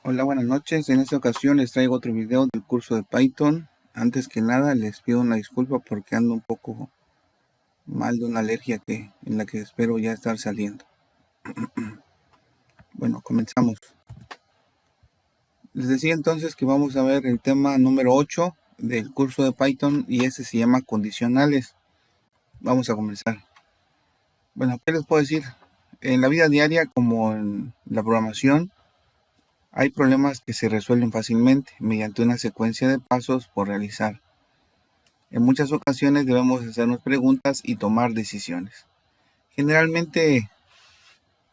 Hola, buenas noches. En esta ocasión les traigo otro video del curso de Python. Antes que nada les pido una disculpa porque ando un poco mal de una alergia en la que espero ya estar saliendo. Bueno, comenzamos. Les decía entonces que vamos a ver el tema número 8 del curso de Python y ese se llama condicionales. Vamos a comenzar. Bueno, ¿qué les puedo decir? En la vida diaria como en la programación hay problemas que se resuelven fácilmente mediante una secuencia de pasos por realizar. En muchas ocasiones debemos hacernos preguntas y tomar decisiones. Generalmente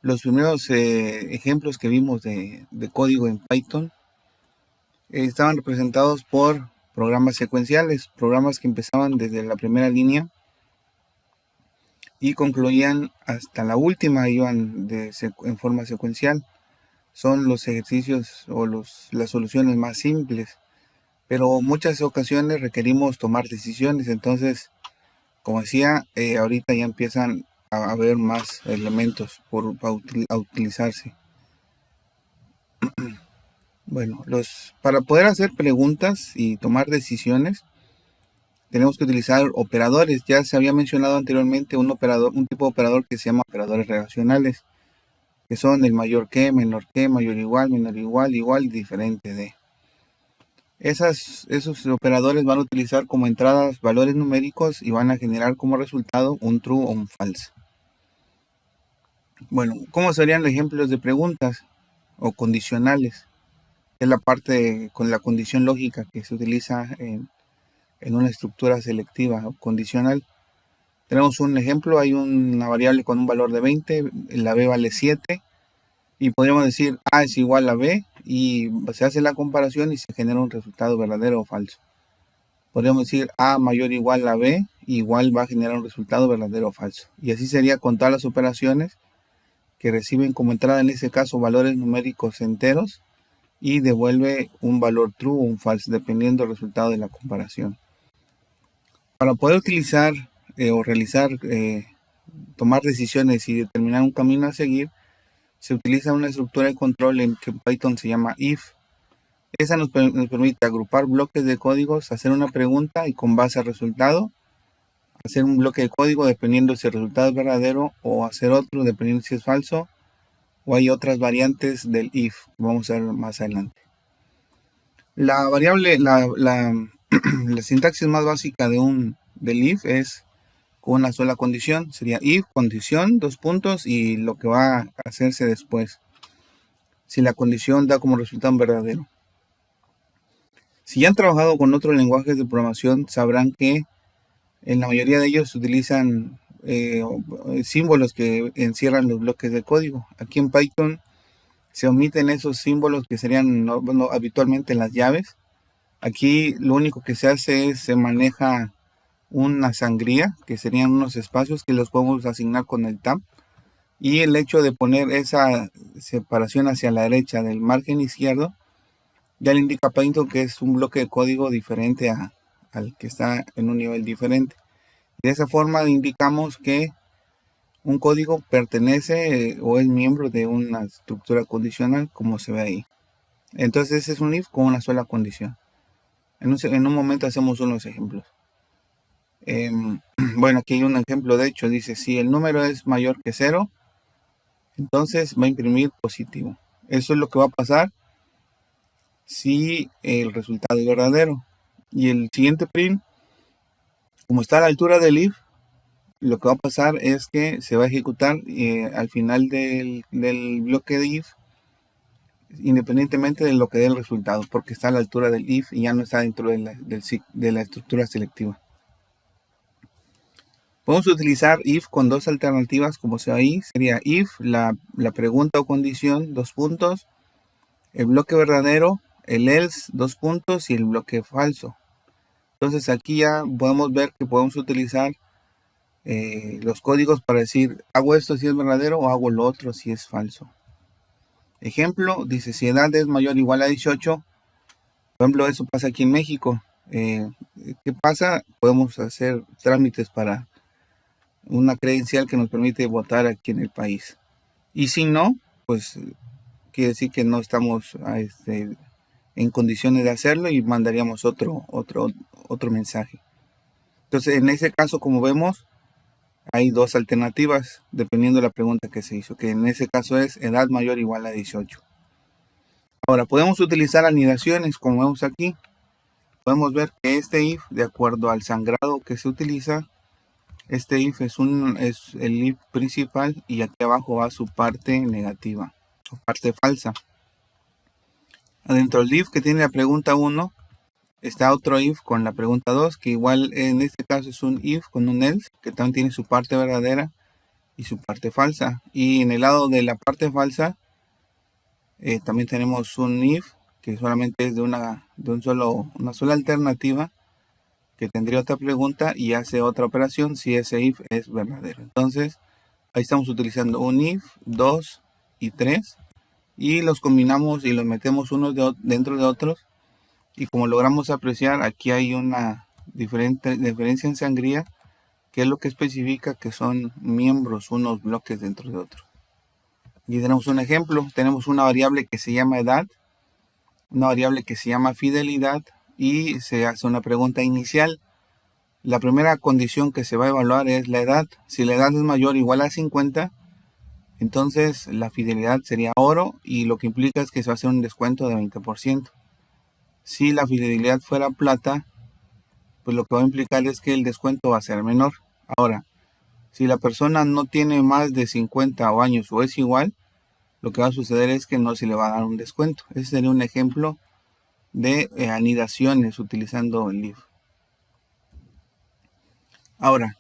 los primeros ejemplos que vimos de código en Python estaban representados por programas secuenciales, programas que empezaban desde la primera línea y concluían hasta la última, iban en forma secuencial. Son los ejercicios o las soluciones más simples, pero muchas ocasiones requerimos tomar decisiones. Entonces, como decía, ahorita ya empiezan a haber más elementos a utilizarse. Bueno, para poder hacer preguntas y tomar decisiones, tenemos que utilizar operadores. Ya se había mencionado anteriormente un tipo de operador que se llama operadores relacionales, que son el mayor que, menor que, mayor igual, menor igual, igual y diferente de. Esos operadores van a utilizar como entradas valores numéricos y van a generar como resultado un true o un false. Bueno, ¿cómo serían ejemplos de preguntas o condicionales? Es la parte con la condición lógica que se utiliza en una estructura selectiva o condicional. Tenemos un ejemplo, hay una variable con un valor de 20, la b vale 7 y podríamos decir a es igual a b y se hace la comparación y se genera un resultado verdadero o falso. Podríamos decir a mayor o igual a b, igual va a generar un resultado verdadero o falso. Y así sería con todas las operaciones que reciben como entrada en ese caso valores numéricos enteros y devuelve un valor true o un false dependiendo del resultado de la comparación. Para poder utilizar o realizar, tomar decisiones y determinar un camino a seguir, se utiliza una estructura de control que en Python se llama if. Esa nos permite agrupar bloques de códigos, hacer una pregunta y con base al resultado, hacer un bloque de código dependiendo si el resultado es verdadero o hacer otro dependiendo si es falso, o hay otras variantes del if que vamos a ver más adelante. La variable, la sintaxis más básica del if es con una sola condición. Sería if, condición, dos puntos y lo que va a hacerse después. Si la condición da como resultado un verdadero. Si ya han trabajado con otros lenguajes de programación, sabrán que en la mayoría de ellos se utilizan símbolos que encierran los bloques de código. Aquí en Python se omiten esos símbolos que serían habitualmente las llaves. Aquí lo único que se hace es se maneja una sangría, que serían unos espacios que los podemos asignar con el tab. Y el hecho de poner esa separación hacia la derecha del margen izquierdo ya le indica a Python que es un bloque de código diferente al que está en un nivel diferente. De esa forma indicamos que un código pertenece o es miembro de una estructura condicional, como se ve ahí. Entonces ese es un if con una sola condición. En un momento hacemos unos ejemplos. Bueno, aquí hay un ejemplo, de hecho, dice, si el número es mayor que 0, entonces va a imprimir positivo. Eso es lo que va a pasar si el resultado es verdadero. Y el siguiente print, como está a la altura del if, lo que va a pasar es que se va a ejecutar al final del bloque de if, independientemente de lo que dé el resultado, porque está a la altura del if y ya no está dentro de la estructura selectiva. Podemos utilizar if con dos alternativas, como se ve ahí. Sería if, la pregunta o condición, dos puntos, el bloque verdadero, el else, dos puntos, y el bloque falso. Entonces aquí ya podemos ver que podemos utilizar los códigos para decir, hago esto si es verdadero o hago lo otro si es falso. Ejemplo, dice, si edad es mayor o igual a 18, por ejemplo, eso pasa aquí en México. ¿Qué pasa? Podemos hacer trámites para una credencial que nos permite votar aquí en el país. Y si no, pues quiere decir que no estamos en condiciones de hacerlo y mandaríamos otro mensaje. Entonces, en ese caso, como vemos, hay dos alternativas dependiendo de la pregunta que se hizo, que en ese caso es edad mayor o igual a 18. Ahora, podemos utilizar anidaciones, como vemos aquí. Podemos ver que este if, de acuerdo al sangrado que se utiliza, este if es el if principal y aquí abajo va su parte negativa, su parte falsa. Adentro del if que tiene la pregunta 1, está otro if con la pregunta 2, que igual en este caso es un if con un else, que también tiene su parte verdadera y su parte falsa. Y en el lado de la parte falsa, también tenemos un if, que solamente es de una sola alternativa, que tendría otra pregunta y hace otra operación si ese if es verdadero. Entonces, ahí estamos utilizando un if, 2 y 3, y los combinamos y los metemos unos dentro de otros. Y como logramos apreciar, aquí hay una diferencia en sangría, que es lo que especifica que son miembros, unos bloques dentro de otros. Y tenemos un ejemplo, tenemos una variable que se llama edad, una variable que se llama fidelidad, y se hace una pregunta inicial. La primera condición que se va a evaluar es la edad. Si la edad es mayor o igual a 50, entonces la fidelidad sería oro, y lo que implica es que se va a hacer un descuento de 20%. Si la fidelidad fuera plata, pues lo que va a implicar es que el descuento va a ser menor. Ahora, si la persona no tiene más de 50 años o es igual, lo que va a suceder es que no se le va a dar un descuento. Ese sería un ejemplo de anidaciones utilizando el if. Ahora,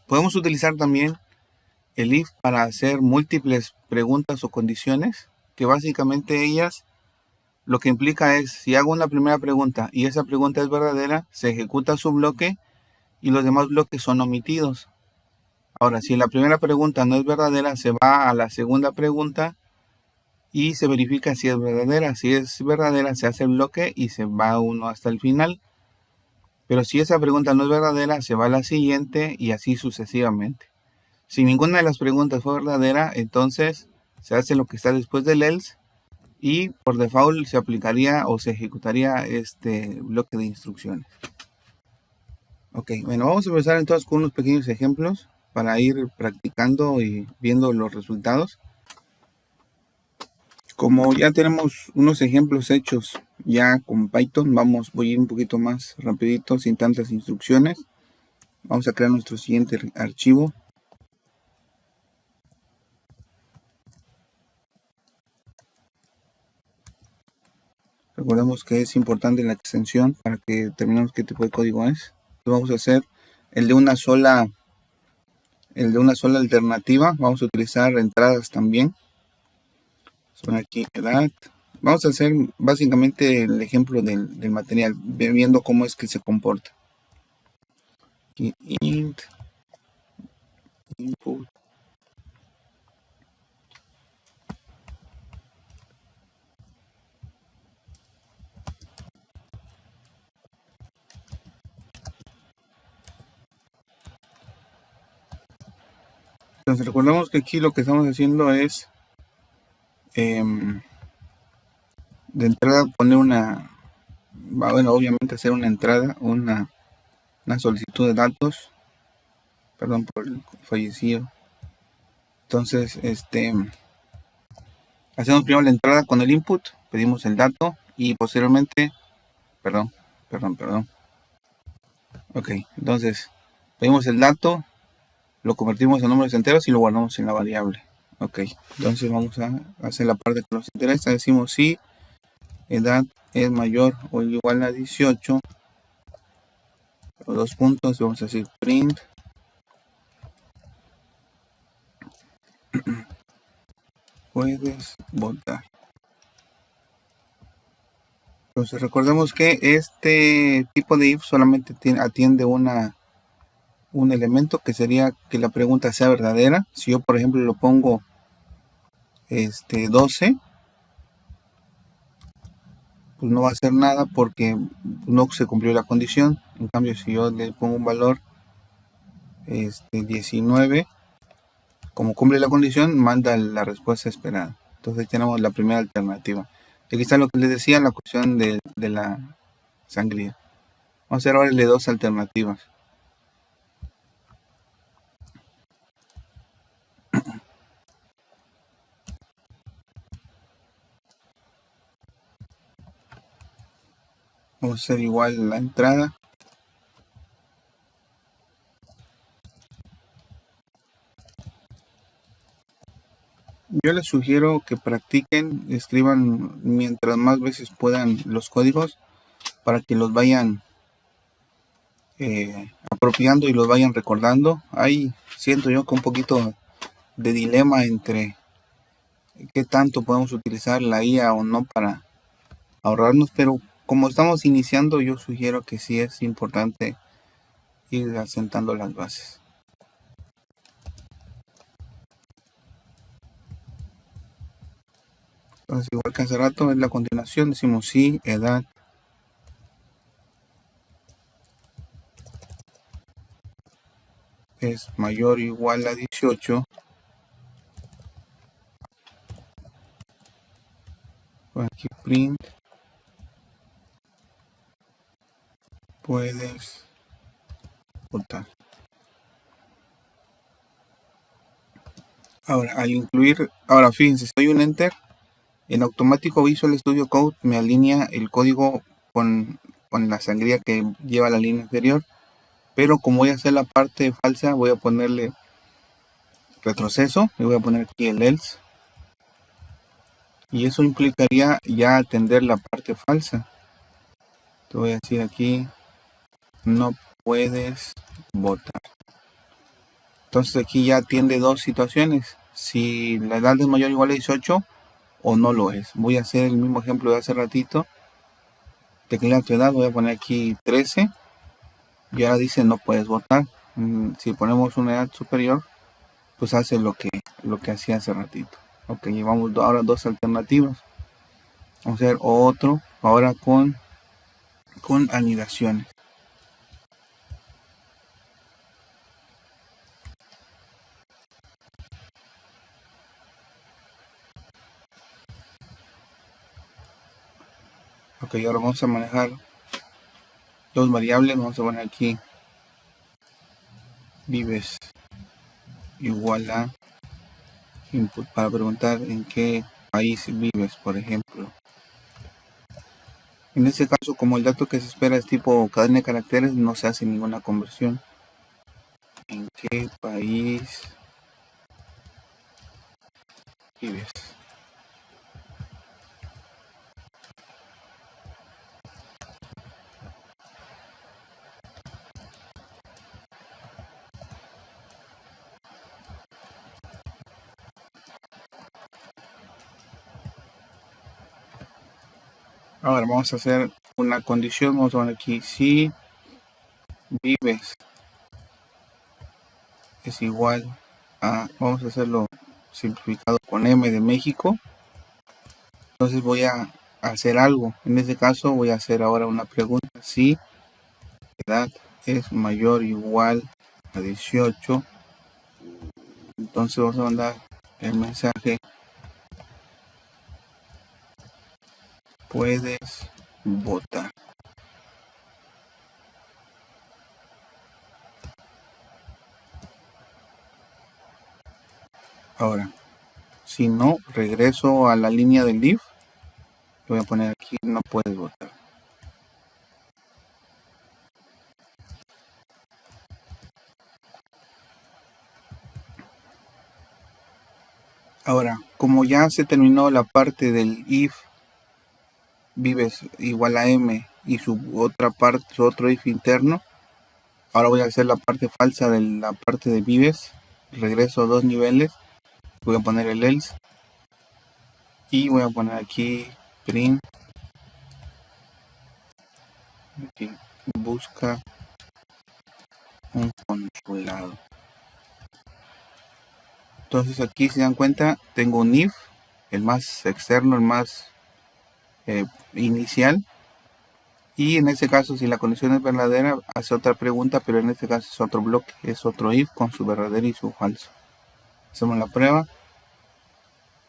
podemos utilizar también el if para hacer múltiples preguntas o condiciones, que básicamente ellas lo que implica es, si hago una primera pregunta y esa pregunta es verdadera, se ejecuta su bloque y los demás bloques son omitidos. Ahora, si la primera pregunta no es verdadera, se va a la segunda pregunta y se verifica si es verdadera. Si es verdadera, se hace el bloque y se va uno hasta el final. Pero si esa pregunta no es verdadera, se va a la siguiente y así sucesivamente. Si ninguna de las preguntas fue verdadera, entonces se hace lo que está después del else y por default se aplicaría o se ejecutaría este bloque de instrucciones. Ok, bueno, vamos a empezar entonces con unos pequeños ejemplos para ir practicando y viendo los resultados. Como ya tenemos unos ejemplos hechos ya con Python, voy a ir un poquito más rapidito, sin tantas instrucciones. Vamos a crear nuestro siguiente archivo. Recordemos que es importante la extensión para que determinemos qué tipo de código es. Entonces vamos a hacer el de una sola alternativa. Vamos a utilizar entradas también. Son aquí edad. Vamos a hacer básicamente el ejemplo del material, viendo cómo es que se comporta. Aquí int input. Entonces recordemos que aquí lo que estamos haciendo es de entrada poner obviamente hacer una entrada, una solicitud de datos, perdón por el fallecido. Entonces hacemos primero la entrada con el input, pedimos el dato y posteriormente, perdón. Ok, entonces pedimos el dato, lo convertimos en números enteros y lo guardamos en la variable. Ok, entonces vamos a hacer la parte que nos interesa. Decimos si edad es mayor o igual a 18, dos puntos, vamos a decir print puedes votar. Entonces recordemos que este tipo de if solamente atiende un elemento, que sería que la pregunta sea verdadera. Si yo por ejemplo lo pongo 12, pues no va a hacer nada porque no se cumplió la condición. En cambio, si yo le pongo un valor 19, como cumple la condición, manda la respuesta esperada. Entonces tenemos la primera alternativa. Aquí está lo que les decía, la cuestión de la sangría. Vamos a hacer ahora de dos alternativas. Vamos a hacer igual la entrada. Yo les sugiero que practiquen, escriban mientras más veces puedan los códigos para que los vayan apropiando y los vayan recordando. Ahí siento yo que un poquito de dilema entre qué tanto podemos utilizar la IA o no para ahorrarnos, pero como estamos iniciando, yo sugiero que sí es importante ir asentando las bases. Entonces, igual que hace rato, en la continuación decimos sí, edad es mayor o igual a 18. Aquí print, puedes votar. Ahora, al incluir, ahora fíjense, si doy un enter, en automático Visual Studio Code me alinea el código con la sangría que lleva la línea anterior, pero como voy a hacer la parte falsa, voy a ponerle retroceso y voy a poner aquí el else, y eso implicaría ya atender la parte falsa. Te voy a decir aquí, no puedes votar. Entonces aquí ya atiende dos situaciones, si la edad es mayor o igual a 18 o no lo es. Voy a hacer el mismo ejemplo de hace ratito. Teclea tu edad, voy a poner aquí 13 y ahora dice no puedes votar. Si ponemos una edad superior, pues hace lo que hacía hace ratito. Ok, llevamos ahora dos alternativas. Vamos a hacer otro ahora con anidaciones. Ok, ahora vamos a manejar dos variables. Vamos a poner aquí vives igual a input para preguntar en qué país vives, por ejemplo. En este caso, como el dato que se espera es tipo cadena de caracteres, no se hace ninguna conversión. ¿En qué país vives? Ahora vamos a hacer una condición. Vamos a poner aquí si vives es igual a, vamos a hacerlo simplificado con M de México. Entonces voy a hacer algo. En este caso voy a hacer ahora una pregunta. Si edad es mayor o igual a 18, entonces vamos a mandar el mensaje puedes votar. Ahora, si no, regreso a la línea del if. Voy a poner aquí no puedes votar. Ahora, como ya se terminó la parte del if vives igual a m y su otra parte, su otro if interno, ahora voy a hacer la parte falsa de la parte de vives. Regreso 2 niveles. Voy a poner el else y voy a poner aquí print. Aquí, busca un consulado. Entonces aquí se dan cuenta, tengo un if, el más externo, el más inicial, y en este caso si la condición es verdadera hace otra pregunta, pero en este caso es otro bloque, es otro if con su verdadero y su falso. Hacemos la prueba.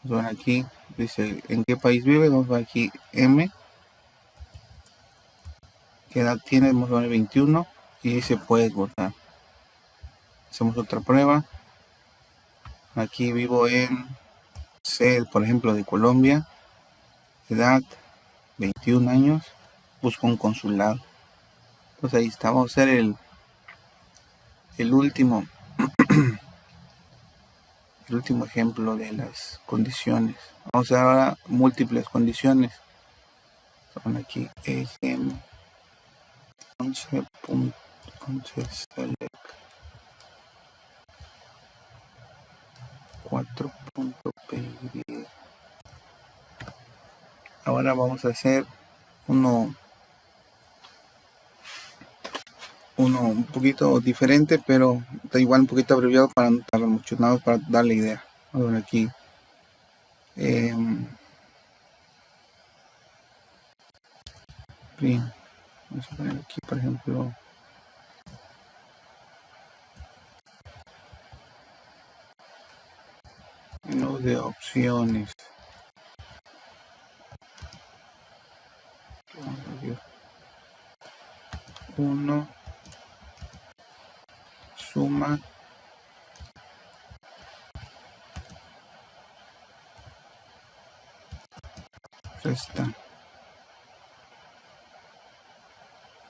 Vamos a ver aquí Dice, ¿en qué país vives? Vamos a ver aquí M. ¿Qué edad tienes? Vamos a poner 21. Y dice, puedes votar. Hacemos otra prueba. Aquí vivo en C, por ejemplo, de Colombia. Edad, 21 años. Busco un consulado. Pues ahí está. Vamos a hacer el último ejemplo de las condiciones. Vamos a ver ahora múltiples condiciones. Son aquí ejemplo 11.11 select 4.py. Ahora vamos a hacer uno un poquito diferente, pero está igual un poquito abreviado para no tardar mucho, nada más para darle idea. Vamos a ver aquí. Bien, vamos a poner aquí, por ejemplo, menú de opciones. Vamos a ver. 1, suma, resta.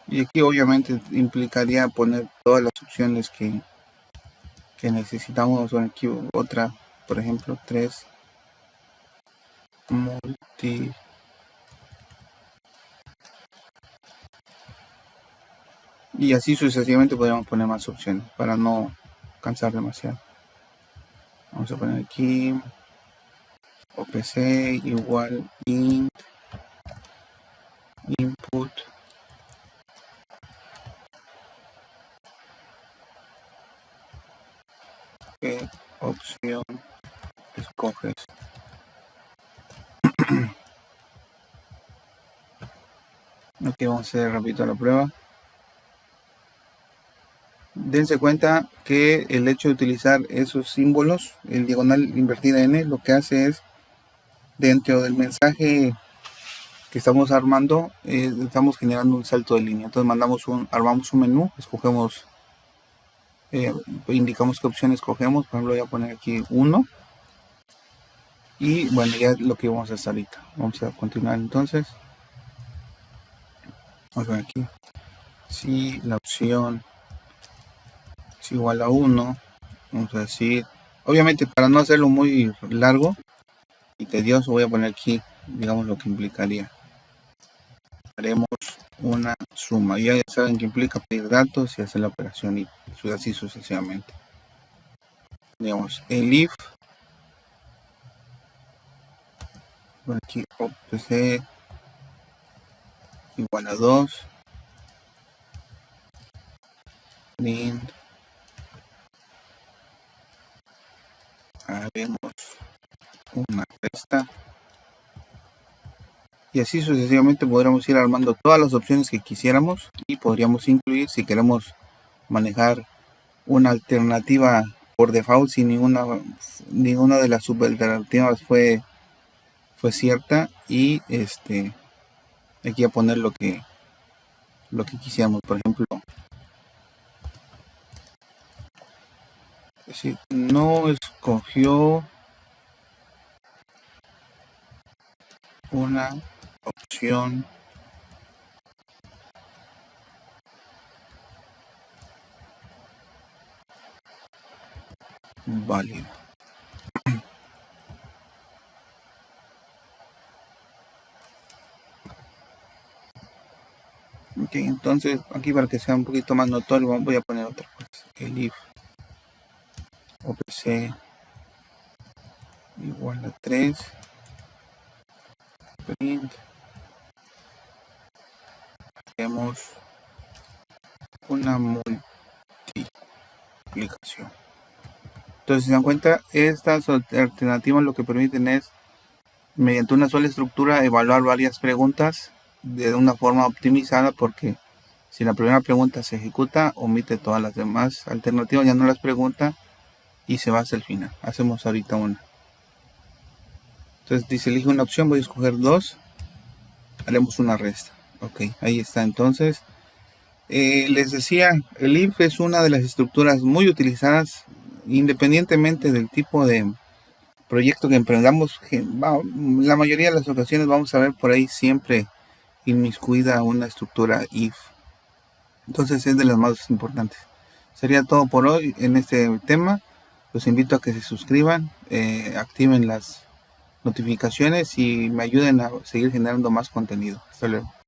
Y aquí obviamente implicaría poner todas las opciones que necesitamos. Bueno, aquí otra, por ejemplo, 3 multi. Y así sucesivamente podríamos poner más opciones para no cansar demasiado. Vamos a poner aquí OPC igual int input qué opción escoges. Aquí vamos a hacer rápido la prueba. Dense cuenta que el hecho de utilizar esos símbolos, el diagonal invertida n, lo que hace es, dentro del mensaje que estamos armando, estamos generando un salto de línea. Entonces armamos un menú, escogemos, indicamos qué opción escogemos. Por ejemplo, voy a poner aquí 1. Y bueno, ya es lo que vamos a hacer ahorita. Vamos a continuar entonces. Vamos a ver aquí. Si la opción es igual a 1, vamos a decir, obviamente para no hacerlo muy largo y tedioso, voy a poner aquí, digamos, lo que implicaría. Haremos una suma. Ya saben que implica pedir datos y hacer la operación y así sucesivamente. Digamos, el if, por aquí, OPC igual a 2, print, haremos una resta. Y así sucesivamente podríamos ir armando todas las opciones que quisiéramos y podríamos incluir, si queremos manejar una alternativa por default, si ninguna de las subalternativas fue cierta, y aquí a poner lo que quisiéramos. Por ejemplo, si no escogió una opción válida. Ok, entonces aquí, para que sea un poquito más notorio, voy a poner otra cosa. El if OPC igual a 3, print, haremos una multiplicación. Entonces, si se dan cuenta, estas alternativas lo que permiten es, mediante una sola estructura, evaluar varias preguntas de una forma optimizada, porque si la primera pregunta se ejecuta, omite todas las demás alternativas, ya no las pregunta y se va hasta el final. Hacemos ahorita una. Entonces dice elige una opción, voy a escoger 2, haremos una resta. Ok, ahí está. Entonces les decía, el if es una de las estructuras muy utilizadas independientemente del tipo de proyecto que emprendamos. La mayoría de las ocasiones vamos a ver por ahí siempre inmiscuida una estructura if. Entonces es de las más importantes. Sería todo por hoy en este tema. Los invito a que se suscriban, activen las notificaciones y me ayuden a seguir generando más contenido. Hasta luego.